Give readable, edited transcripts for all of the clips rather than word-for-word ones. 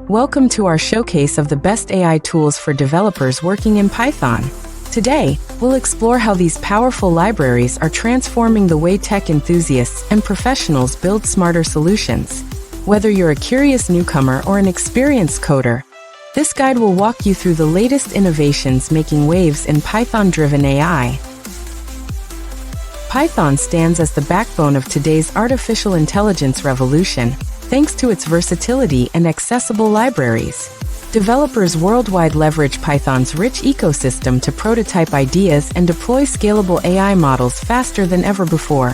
Welcome to our showcase of the best AI tools for developers working in Python. Today, we'll explore how these powerful libraries are transforming the way tech enthusiasts and professionals build smarter solutions. Whether you're a curious newcomer or an experienced coder, this guide will walk you through the latest innovations making waves in Python-driven AI. Python stands as the backbone of today's artificial intelligence revolution, thanks to its versatility and accessible libraries. Developers worldwide leverage Python's rich ecosystem to prototype ideas and deploy scalable AI models faster than ever before.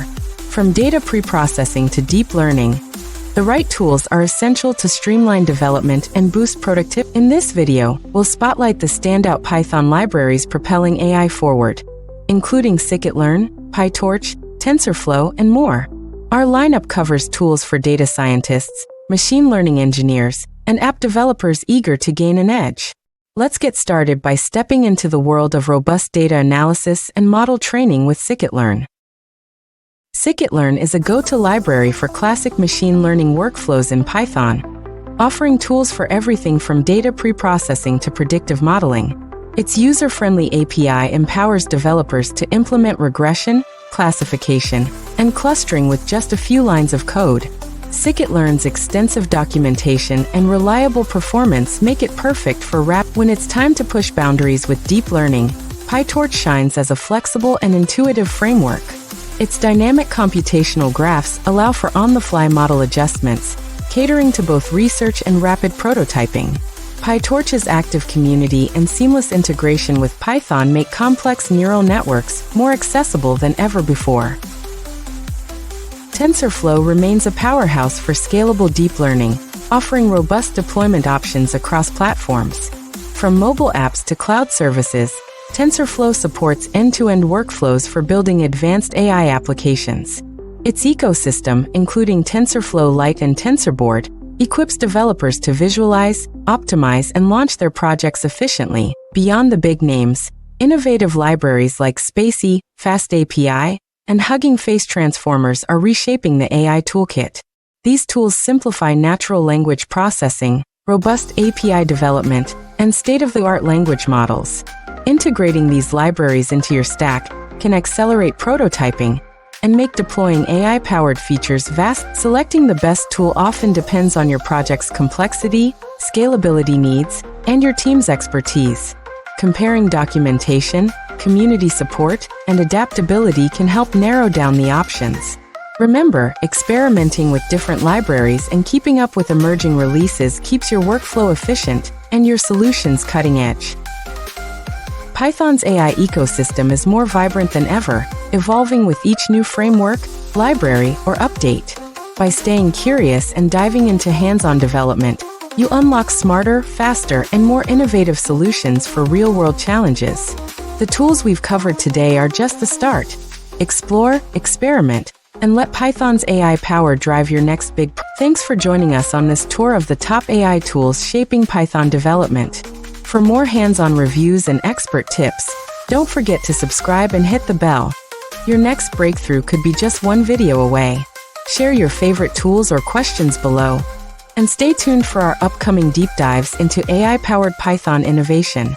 From data preprocessing to deep learning, the right tools are essential to streamline development and boost productivity. In this video, we'll spotlight the standout Python libraries propelling AI forward, including scikit-learn, PyTorch, TensorFlow, and more. Our lineup covers tools for data scientists, machine learning engineers, and app developers eager to gain an edge. Let's get started by stepping into the world of robust data analysis and model training with scikit-learn. Scikit-learn is a go-to library for classic machine learning workflows in Python, offering tools for everything from data preprocessing to predictive modeling. Its user-friendly API empowers developers to implement regression, classification, and clustering with just a few lines of code. Scikit-learn's extensive documentation and reliable performance make it perfect for when it's time to push boundaries with deep learning. PyTorch shines as a flexible and intuitive framework. Its dynamic computational graphs allow for on-the-fly model adjustments, catering to both research and rapid prototyping. PyTorch's active community and seamless integration with Python make complex neural networks more accessible than ever before. TensorFlow remains a powerhouse for scalable deep learning, offering robust deployment options across platforms. From mobile apps to cloud services, TensorFlow supports end-to-end workflows for building advanced AI applications. Its ecosystem, including TensorFlow Lite and TensorBoard, equips developers to visualize, optimize, and launch their projects efficiently. Beyond the big names, innovative libraries like SpaCy, FastAPI, and Hugging Face Transformers are reshaping the AI toolkit. These tools simplify natural language processing, robust API development, and state-of-the-art language models. Integrating these libraries into your stack can accelerate prototyping and make deploying AI-powered features fast. Selecting the best tool often depends on your project's complexity, scalability needs, and your team's expertise. Comparing documentation, community support, and adaptability can help narrow down the options. Remember, experimenting with different libraries and keeping up with emerging releases keeps your workflow efficient and your solutions cutting edge. Python's AI ecosystem is more vibrant than ever, evolving with each new framework, library, or update. By staying curious and diving into hands-on development, you unlock smarter, faster, and more innovative solutions for real-world challenges. The tools we've covered today are just the start. Explore, experiment, and let Python's AI power drive your next big Thanks for joining us on this tour of the top AI tools shaping Python development. For more hands-on reviews and expert tips, don't forget to subscribe and hit the bell. Your next breakthrough could be just one video away. Share your favorite tools or questions below. And stay tuned for our upcoming deep dives into AI-powered Python innovation.